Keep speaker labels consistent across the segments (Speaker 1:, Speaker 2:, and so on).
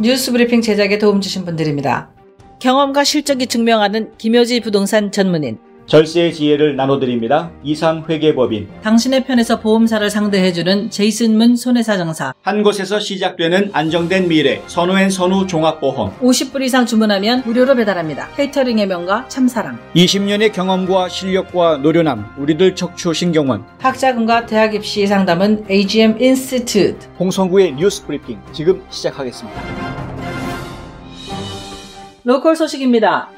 Speaker 1: 뉴스브리핑 제작에 도움 주신 분들입니다. 경험과 실적이 증명하는 김효지 부동산 전문인,
Speaker 2: 절세의 지혜를 나눠드립니다. 이상회계법인,
Speaker 1: 당신의 편에서 보험사를 상대해주는 제이슨문 손해사정사,
Speaker 2: 한 곳에서 시작되는 안정된 미래 선우앤선우 종합보험,
Speaker 1: 50불 이상 주문하면 무료로 배달합니다. 케이터링의 명가 참사랑,
Speaker 2: 20년의 경험과 실력과 노련함 우리들 척추신경원,
Speaker 1: 학자금과 대학 입시 상담은 AGM 인스티튜트.
Speaker 2: 홍성구의 뉴스브리핑 지금 시작하겠습니다.
Speaker 1: 로컬 소식입니다.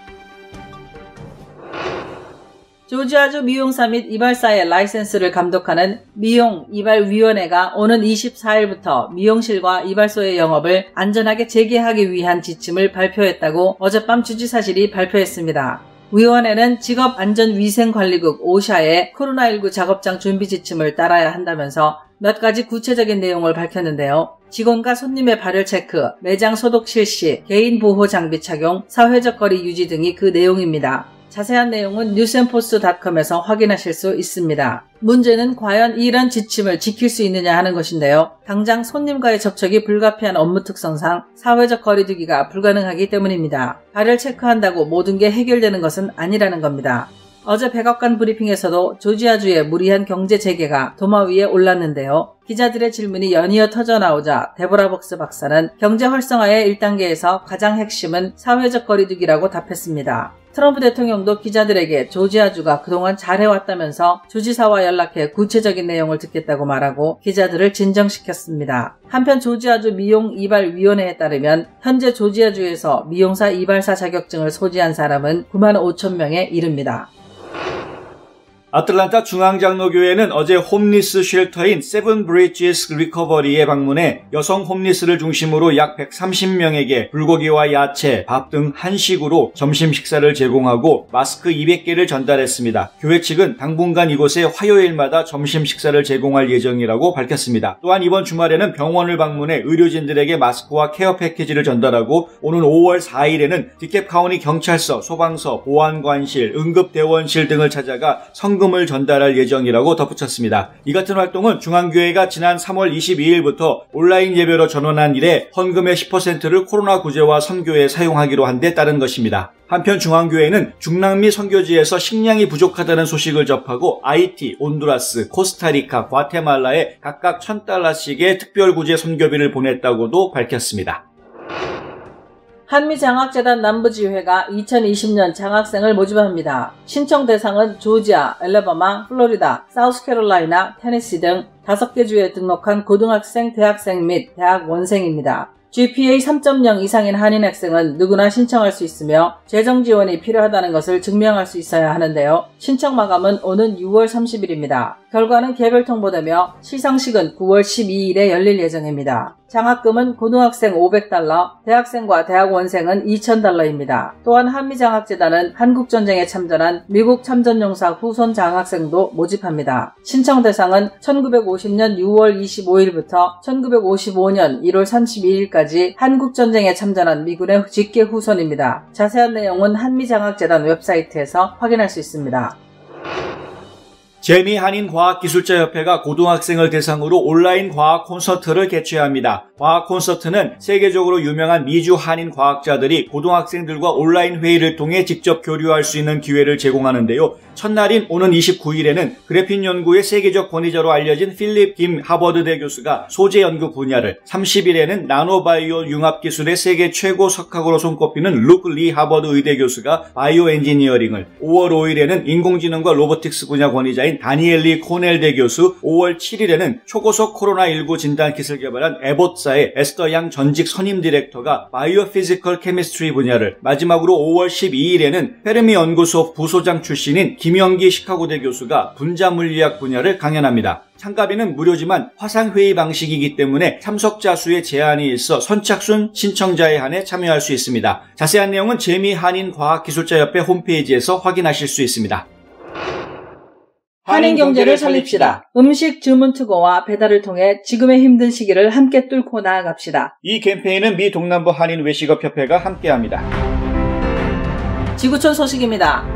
Speaker 1: 조지아주 미용사 및 이발사의 라이센스를 감독하는 미용 이발위원회가 오는 24일부터 미용실과 이발소의 영업을 안전하게 재개하기 위한 지침을 발표했다고 어젯밤 주지사실이 발표했습니다. 위원회는 직업안전위생관리국 오샤의 코로나19 작업장 준비 지침을 따라야 한다면서 몇 가지 구체적인 내용을 밝혔는데요. 직원과 손님의 발열 체크, 매장 소독 실시, 개인 보호 장비 착용, 사회적 거리 유지 등이 그 내용입니다. 자세한 내용은 뉴스앤포스트.com에서 확인하실 수 있습니다. 문제는 과연 이런 지침을 지킬 수 있느냐 하는 것인데요. 당장 손님과의 접촉이 불가피한 업무 특성상 사회적 거리두기가 불가능하기 때문입니다. 발열 체크한다고 모든 게 해결되는 것은 아니라는 겁니다. 어제 백악관 브리핑에서도 조지아주의 무리한 경제 재개가 도마 위에 올랐는데요. 기자들의 질문이 연이어 터져나오자 데보라 벅스 박사는 경제 활성화의 1단계에서 가장 핵심은 사회적 거리두기라고 답했습니다. 트럼프 대통령도 기자들에게 조지아주가 그동안 잘해왔다면서 주지사와 연락해 구체적인 내용을 듣겠다고 말하고 기자들을 진정시켰습니다. 한편 조지아주 미용-이발위원회에 따르면 현재 조지아주에서 미용사 이발사 자격증을 소지한 사람은 9만 5천 명에 이릅니다.
Speaker 2: 아틀란타 중앙장로교회는 어제 홈리스 쉘터인 세븐 브리지스 리커버리에 방문해 여성 홈리스를 중심으로 약 130명에게 불고기와 야채, 밥 등 한식으로 점심 식사를 제공하고 마스크 200개를 전달했습니다. 교회 측은 당분간 이곳에 화요일마다 점심 식사를 제공할 예정이라고 밝혔습니다. 또한 이번 주말에는 병원을 방문해 의료진들에게 마스크와 케어 패키지를 전달하고 오는 5월 4일에는 디캡 카운티 경찰서, 소방서, 보안관실, 응급대원실 등을 찾아가 성금을 전달할 예정이라고 덧붙였습니다. 이 같은 활동은 중앙교회가 지난 3월 22일부터 온라인 예배로 전환한 이래 헌금의 10%를 코로나 구제와 선교에 사용하기로 한 데 따른 것입니다. 한편 중앙교회는 중남미 선교지에서 식량이 부족하다는 소식을 접하고 아이티, 온두라스, 코스타리카, 과테말라에 각각 $1,000씩의 특별구제 선교비를 보냈다고도 밝혔습니다.
Speaker 1: 한미장학재단 남부지회가 2020년 장학생을 모집합니다. 신청 대상은 조지아, 엘레바마, 플로리다, 사우스캐롤라이나, 테네시 등 5개 주에 등록한 고등학생, 대학생 및 대학원생입니다. GPA 3.0 이상인 한인 학생은 누구나 신청할 수 있으며 재정 지원이 필요하다는 것을 증명할 수 있어야 하는데요. 신청 마감은 오는 6월 30일입니다. 결과는 개별 통보되며 시상식은 9월 12일에 열릴 예정입니다. 장학금은 고등학생 $500, 대학생과 대학원생은 $2,000입니다. 또한 한미장학재단은 한국전쟁에 참전한 미국 참전용사 후손 장학생도 모집합니다. 신청 대상은 1950년 6월 25일부터 1955년 1월 32일까지 한국전쟁에 참전한 미군의 직계 후손입니다. 자세한 내용은 한미장학재단 웹사이트에서 확인할 수 있습니다.
Speaker 2: 재미한인과학기술자협회가 고등학생을 대상으로 온라인 과학 콘서트를 개최합니다. 과학 콘서트는 세계적으로 유명한 미주 한인 과학자들이 고등학생들과 온라인 회의를 통해 직접 교류할 수 있는 기회를 제공하는데요. 첫날인 오는 29일에는 그래핀 연구의 세계적 권위자로 알려진 필립 김 하버드대 교수가 소재 연구 분야를, 30일에는 나노바이오 융합기술의 세계 최고 석학으로 손꼽히는 룩 리 하버드 의대 교수가 바이오 엔지니어링을, 5월 5일에는 인공지능과 로보틱스 분야 권위자인 다니엘리 코넬대 교수, 5월 7일에는 초고속 코로나19 진단킷을 개발한 에봇사의 에스더 양 전직 선임 디렉터가 바이오 피지컬 케미스트리 분야를, 마지막으로 5월 12일에는 페르미 연구소 부소장 출신인 김영기 시카고대 교수가 분자물리학 분야를 강연합니다. 참가비는 무료지만 화상회의 방식이기 때문에 참석자 수에 제한이 있어 선착순 신청자에 한해 참여할 수 있습니다. 자세한 내용은 재미한인과학기술자협회 홈페이지에서 확인하실 수 있습니다.
Speaker 1: 한인 경제를 살립시다. 음식 주문 투고와 배달을 통해 지금의 힘든 시기를 함께 뚫고 나아갑시다.
Speaker 2: 이 캠페인은 미 동남부 한인 외식업협회가 함께합니다.
Speaker 1: 지구촌 소식입니다.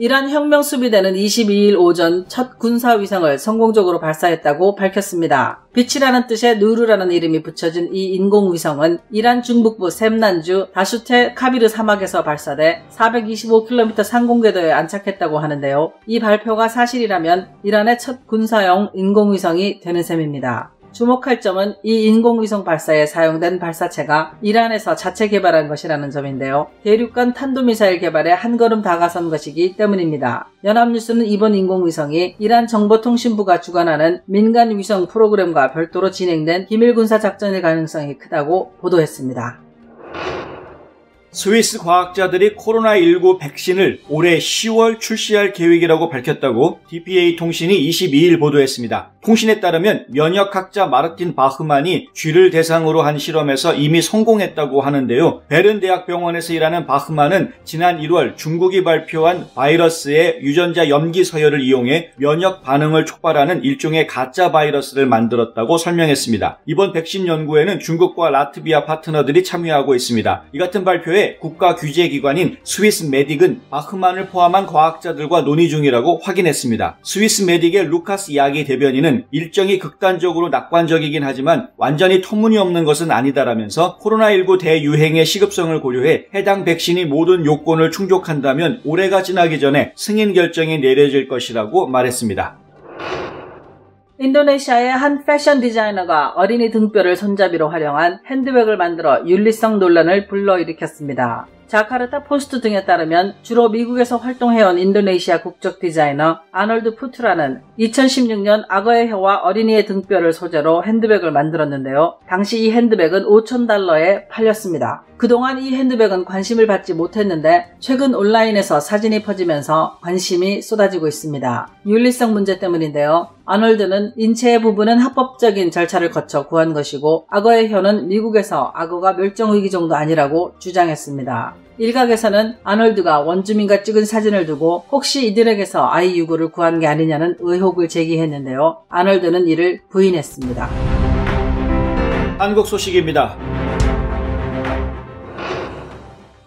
Speaker 1: 이란 혁명 수비대는 22일 오전 첫 군사위성을 성공적으로 발사했다고 밝혔습니다. 빛이라는 뜻의 누르라는 이름이 붙여진 이 인공위성은 이란 중북부 셈난주 다슈테 카비르 사막에서 발사돼 425km 상공궤도에 안착했다고 하는데요. 이 발표가 사실이라면 이란의 첫 군사용 인공위성이 되는 셈입니다. 주목할 점은 이 인공위성 발사에 사용된 발사체가 이란에서 자체 개발한 것이라는 점인데요. 대륙간 탄도미사일 개발에 한 걸음 다가선 것이기 때문입니다. 연합뉴스는 이번 인공위성이 이란 정보통신부가 주관하는 민간 위성 프로그램과 별도로 진행된 기밀 군사 작전일 가능성이 크다고 보도했습니다.
Speaker 2: 스위스 과학자들이 코로나19 백신을 올해 10월 출시할 계획이라고 밝혔다고 dpa 통신이 22일 보도했습니다. 통신에 따르면 면역학자 마르틴 바흐만이 쥐를 대상으로 한 실험에서 이미 성공했다고 하는데요. 베른 대학병원에서 일하는 바흐만은 지난 1월 중국이 발표한 바이러스의 유전자 염기 서열을 이용해 면역 반응을 촉발하는 일종의 가짜 바이러스를 만들었다고 설명했습니다. 이번 백신 연구에는 중국과 라트비아 파트너들이 참여하고 있습니다. 이 같은 발표에 국가 규제기관인 스위스 메딕은 바흐만을 포함한 과학자들과 논의 중이라고 확인했습니다. 스위스 메딕의 루카스 야기 대변인은 일정이 극단적으로 낙관적이긴 하지만 완전히 터무니없는 것은 아니다라면서 코로나19 대유행의 시급성을 고려해 해당 백신이 모든 요건을 충족한다면 올해가 지나기 전에 승인 결정이 내려질 것이라고 말했습니다.
Speaker 1: 인도네시아의 한 패션 디자이너가 어린이 등뼈를 손잡이로 활용한 핸드백을 만들어 윤리성 논란을 불러일으켰습니다. 자카르타 포스트 등에 따르면 주로 미국에서 활동해온 인도네시아 국적 디자이너 아놀드 푸트라는 2016년 악어의 혀와 어린이의 등뼈를 소재로 핸드백을 만들었는데요. 당시 이 핸드백은 $5,000에 팔렸습니다. 그동안 이 핸드백은 관심을 받지 못했는데 최근 온라인에서 사진이 퍼지면서 관심이 쏟아지고 있습니다. 윤리성 문제 때문인데요. 아놀드는 인체의 부분은 합법적인 절차를 거쳐 구한 것이고 악어의 혀는 미국에서 악어가 멸종위기 정도 아니라고 주장했습니다. 일각에서는 아놀드가 원주민과 찍은 사진을 두고 혹시 이들에게서 아이 유고를 구한 게 아니냐는 의혹을 제기했는데요. 아놀드는 이를 부인했습니다.
Speaker 2: 한국 소식입니다.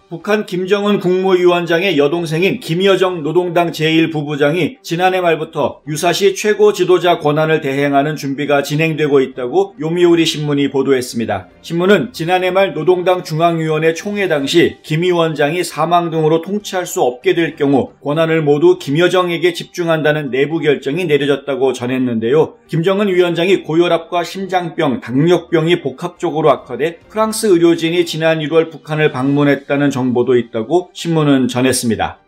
Speaker 2: 북한 김정은 국무위원장의 여동생인 김여정 노동당 제1부부장이 지난해 말부터 유사시 최고 지도자 권한을 대행하는 준비가 진행되고 있다고 요미우리 신문이 보도했습니다. 신문은 지난해 말 노동당 중앙위원회 총회 당시 김 위원장이 사망 등으로 통치할 수 없게 될 경우 권한을 모두 김여정에게 집중한다는 내부 결정이 내려졌다고 전했는데요. 김정은 위원장이 고혈압과 심장병, 당뇨병이 복합적으로 악화돼 프랑스 의료진이 지난 1월 북한을 방문했다는 정보도 있다고 신문은 전했습니다.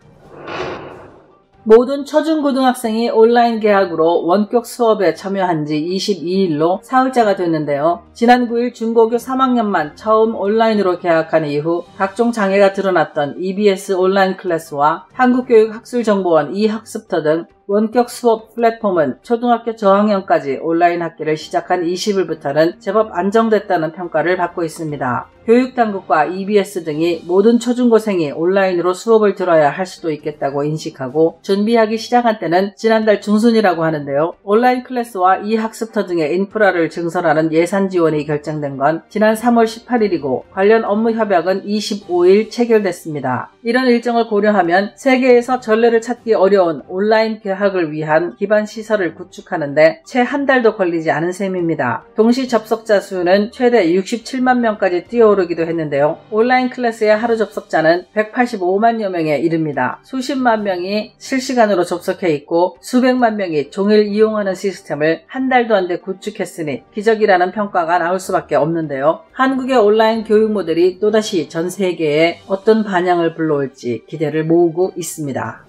Speaker 1: 모든 초중고등학생이 온라인 개학으로 원격 수업에 참여한 지 22일로 사흘째가 됐는데요. 지난 9일 중고교 3학년만 처음 온라인으로 개학한 이후 각종 장애가 드러났던 EBS 온라인 클래스와 한국교육학술정보원 e학습터 등 원격 수업 플랫폼은 초등학교 저학년까지 온라인 학기를 시작한 20일부터는 제법 안정됐다는 평가를 받고 있습니다. 교육당국과 EBS 등이 모든 초중고생이 온라인으로 수업을 들어야 할 수도 있겠다고 인식하고 준비하기 시작한 때는 지난달 중순이라고 하는데요. 온라인 클래스와 e학습터 등의 인프라를 증설하는 예산 지원이 결정된 건 지난 3월 18일이고 관련 업무 협약은 25일 체결됐습니다. 이런 일정을 고려하면 세계에서 전례를 찾기 어려운 온라인 개학을 위한 기반 시설을 구축하는데 채 한 달도 걸리지 않은 셈입니다. 동시 접속자 수는 최대 67만 명까지 뛰어오르기도 했는데요. 온라인 클래스의 하루 접속자는 185만여 명에 이릅니다. 수십만 명이 실시간으로 접속해 있고 수백만 명이 종일 이용하는 시스템을 한 달도 안 돼 구축했으니 기적이라는 평가가 나올 수밖에 없는데요. 한국의 온라인 교육 모델이 또다시 전 세계에 어떤 반향을 불러올지 기대를 모으고 있습니다.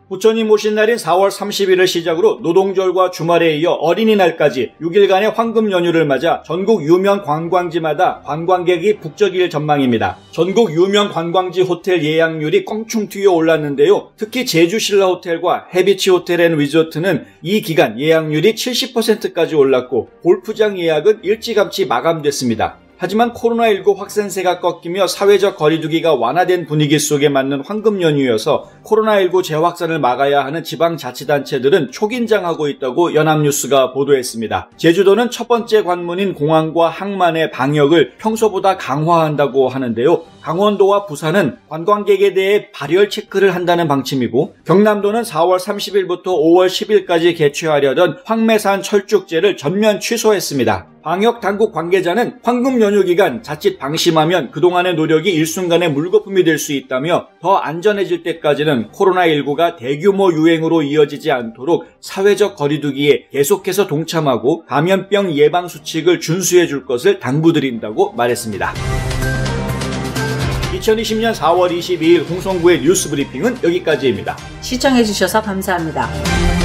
Speaker 2: 부처님 오신 날인 4월 30일을 시작으로 노동절과 주말에 이어 어린이날까지 6일간의 황금 연휴를 맞아 전국 유명 관광지마다 관광객이 북적일 전망입니다. 전국 유명 관광지 호텔 예약률이 껑충 튀어 올랐는데요. 특히 제주 신라호텔과 해비치 호텔 앤 리조트는 이 기간 예약률이 70%까지 올랐고 골프장 예약은 일찌감치 마감됐습니다. 하지만 코로나19 확산세가 꺾이며 사회적 거리두기가 완화된 분위기 속에 맞는 황금 연휴여서 코로나19 재확산을 막아야 하는 지방자치단체들은 초긴장하고 있다고 연합뉴스가 보도했습니다. 제주도는 첫 번째 관문인 공항과 항만의 방역을 평소보다 강화한다고 하는데요. 강원도와 부산은 관광객에 대해 발열 체크를 한다는 방침이고, 경남도는 4월 30일부터 5월 10일까지 개최하려던 황매산 철쭉제를 전면 취소했습니다. 방역당국 관계자는 황금 연휴 기간 자칫 방심하면 그동안의 노력이 일순간에 물거품이 될 수 있다며 더 안전해질 때까지는 코로나19가 대규모 유행으로 이어지지 않도록 사회적 거리두기에 계속해서 동참하고 감염병 예방 수칙을 준수해 줄 것을 당부드린다고 말했습니다. 2020년 4월 22일 홍성구의 뉴스 브리핑은 여기까지입니다.
Speaker 1: 시청해주셔서 감사합니다.